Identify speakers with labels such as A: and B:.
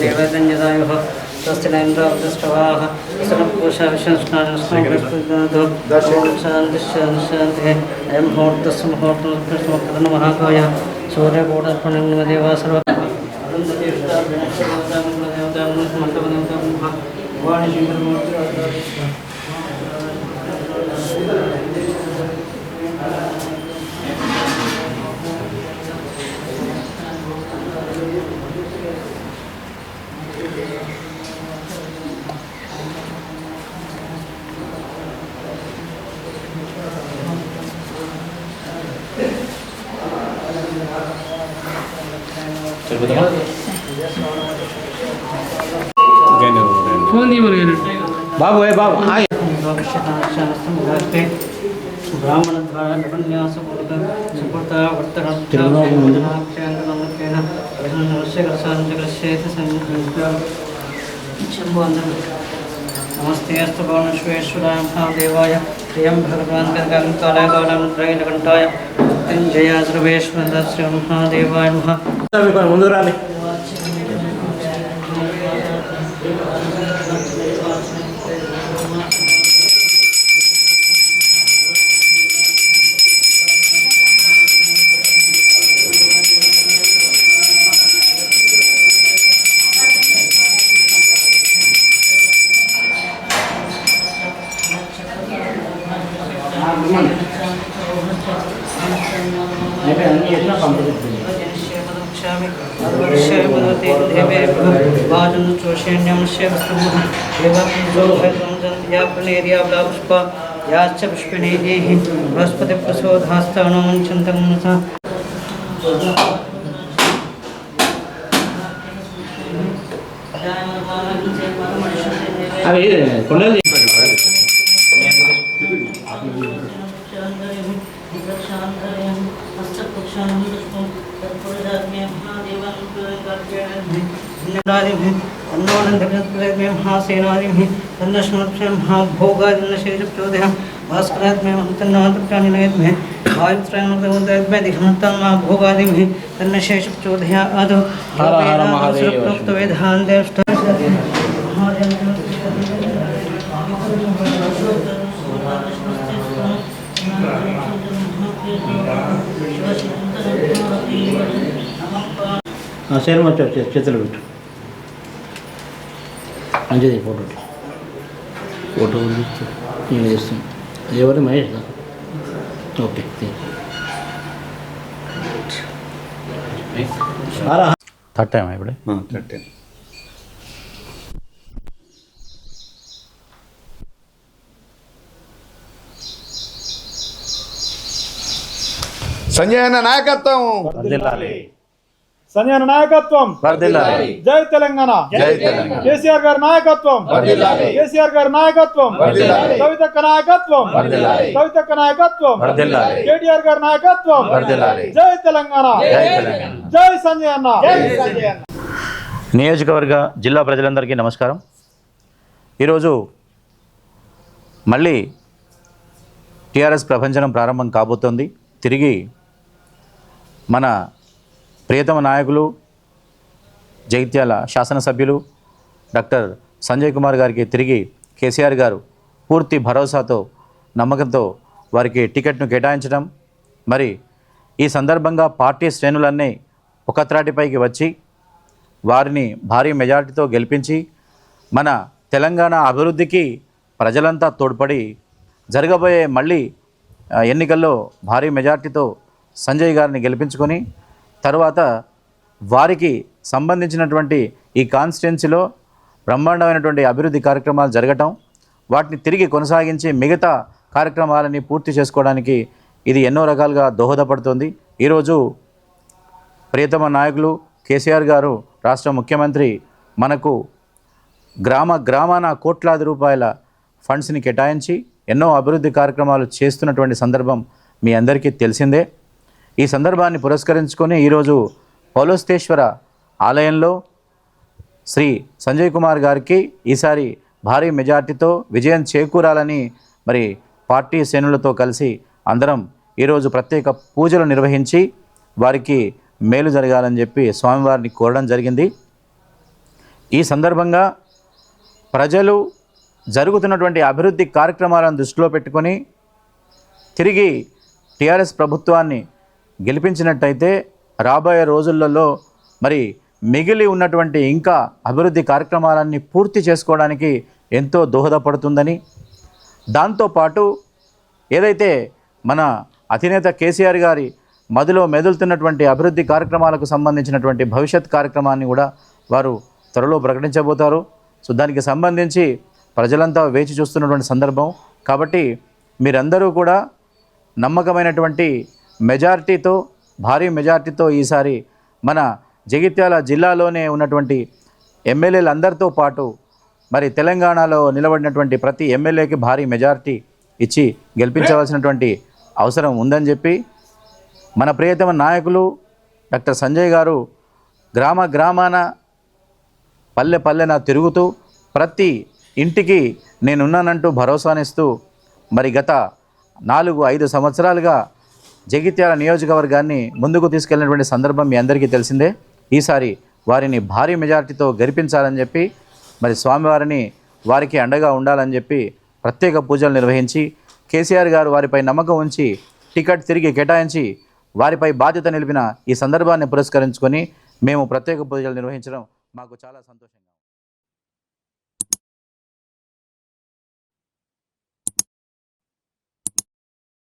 A: देवतञ्जदायुः स्वस्ति न इन्द्रावृतश्रवाः सर्वपूषा विशंस्नानस्नानस्नादो शान्तिः अयं मुहूर्तस्य मुहूर्तमहाकायः सूर्यकोटर्पणदेवा सर्व
B: बाबू है बाबू हाँ
A: ब्राह्मण द्वारा उपन्यास सुकृता नमस्ते अस्तु पवनश्वेश्वराय महादेवाय प्रियं भगवान् कालाकालमुद्रैलकण्ठाय मृत्युञ्जया सर्वेश्वर श्री महादेवाय नमः
B: ముందు రాని
A: पुष्पिणेः बृहस्पति प्रसोधास्तानुमञ्चन्तं मनसा
B: అవి కొండలు
A: महासेनादिभिः तन्नश्मत्स्यं महाभोगादिनशेषप्रचोदयः भास्करात्म्यं तन्नान्तप्राणिनयद्भिः वायुत्रयमर्दवोदयद्भिः दिग्मन्तं महाभोगादिभिः तन्नशेषप्रचोदया आदौ प्रोक्तवेदान्तेष्ट
B: శరీరం వచ్చి చేతులు పెట్టు మంచిది ఫోటో ఫోటో నేను చేస్తాను ఎవరు మహేష్ ఓకే
C: థర్డ్ టైం ఇప్పుడు
D: సంజయ్ అన్న నాయకత్వం
E: సంజయ్ నాయకత్వం జై తెలంగాణ కేసీఆర్ గారి నాయకత్వం కేసీఆర్ గారి నాయకత్వం కవితక్క నాయకత్వం కవితక్క నాయకత్వం కేటీఆర్ గారి నాయకత్వం జై తెలంగాణ జై సంజయ్ అన్న
C: నియోజకవర్గ జిల్లా ప్రజలందరికీ నమస్కారం. ఈరోజు మళ్ళీ టీఆర్ఎస్ ప్రభంజనం ప్రారంభం కాబోతోంది. తిరిగి మన ప్రియతమ నాయకులు జగిత్యాల శాసనసభ్యులు డాక్టర్ సంజయ్ కుమార్ గారికి తిరిగి కేసీఆర్ గారు పూర్తి భరోసాతో నమ్మకంతో వారికి టికెట్ను కేటాయించడం, మరి ఈ సందర్భంగా పార్టీ శ్రేణులన్నీ ఒక త్రాటిపైకి వచ్చి వారిని భారీ మెజారిటీతో గెలిపించి మన తెలంగాణ అభివృద్ధికి ప్రజలంతా తోడ్పడి జరగబోయే మళ్ళీ ఎన్నికల్లో భారీ మెజార్టీతో సంజయ్ గారిని గెలిపించుకొని తర్వాత వారికి సంబంధించినటువంటి ఈ కాన్స్టిట్యున్సీలో బ్రహ్మాండమైనటువంటి అభివృద్ధి కార్యక్రమాలు జరగటం, వాటిని తిరిగి కొనసాగించి మిగతా కార్యక్రమాలని పూర్తి చేసుకోవడానికి ఇది ఎన్నో రకాలుగా దోహదపడుతుంది. ఈరోజు ప్రియతమ నాయకులు కేసీఆర్ గారు రాష్ట్ర ముఖ్యమంత్రి మనకు గ్రామాన కోట్లాది రూపాయల ఫండ్స్ని కేటాయించి ఎన్నో అభివృద్ధి కార్యక్రమాలు చేస్తున్నటువంటి సందర్భం మీ అందరికీ తెలిసిందే. ఈ సందర్భాన్ని పురస్కరించుకొని ఈరోజు పౌలోస్తేశ్వర ఆలయంలో శ్రీ సంజయ్ కుమార్ గారికి ఈసారి భారీ మెజార్టీతో విజయం చేకూరాలని మరి పార్టీ శ్రేణులతో కలిసి అందరం ఈరోజు ప్రత్యేక పూజలు నిర్వహించి వారికి మేలు జరగాలని చెప్పి స్వామివారిని కోరడం జరిగింది. ఈ సందర్భంగా ప్రజలు జరుగుతున్నటువంటి అభివృద్ధి కార్యక్రమాలను దృష్టిలో పెట్టుకొని తిరిగి టీఆర్ఎస్ ప్రభుత్వాన్ని గెలిపించినట్టయితే రాబోయే రోజులలో మరి మిగిలి ఉన్నటువంటి ఇంకా అభివృద్ధి కార్యక్రమాలన్నీ పూర్తి చేసుకోవడానికి ఎంతో దోహదపడుతుందని, దాంతోపాటు ఏదైతే మన అధినేత కేసీఆర్ గారి మదిలో మెదులుతున్నటువంటి అభివృద్ధి కార్యక్రమాలకు సంబంధించినటువంటి భవిష్యత్ కార్యక్రమాన్ని కూడా వారు త్వరలో ప్రకటించబోతారు. సో దానికి సంబంధించి ప్రజలంతా వేచి చూస్తున్నటువంటి సందర్భం కాబట్టి మీరందరూ కూడా నమ్మకమైనటువంటి మెజారిటీతో, భారీ మెజారిటీతో ఈసారి మన జగిత్యాల జిల్లాలోనే ఉన్నటువంటి ఎమ్మెల్యేలందరితో పాటు మరి తెలంగాణలో నిలబడినటువంటి ప్రతి ఎమ్మెల్యేకి భారీ మెజారిటీ ఇచ్చి గెలిపించవలసినటువంటి అవసరం ఉందని చెప్పి మన ప్రియతమ నాయకులు డాక్టర్ సంజయ్ గారు గ్రామ గ్రామాన పల్లె పల్లెన తిరుగుతూ ప్రతి ఇంటికి నేనున్నానంటూ భరోసానిస్తూ మరి గత 4-5 సంవత్సరాలుగా జగిత్యాల నియోజకవర్గాన్ని ముందుకు తీసుకెళ్లినటువంటి సందర్భం మీ అందరికీ తెలిసిందే. ఈసారి వారిని భారీ మెజారిటీతో గెలిపించాలని చెప్పి మరి స్వామివారిని వారికి అండగా ఉండాలని చెప్పి ప్రత్యేక పూజలు నిర్వహించి కేసీఆర్ గారు వారిపై నమ్మకం ఉంచి టికెట్ తిరిగి కేటాయించి వారిపై బాధ్యత నిలిపిన ఈ సందర్భాన్ని పురస్కరించుకొని మేము ప్రత్యేక పూజలు నిర్వహించడం మాకు చాలా సంతోషంగా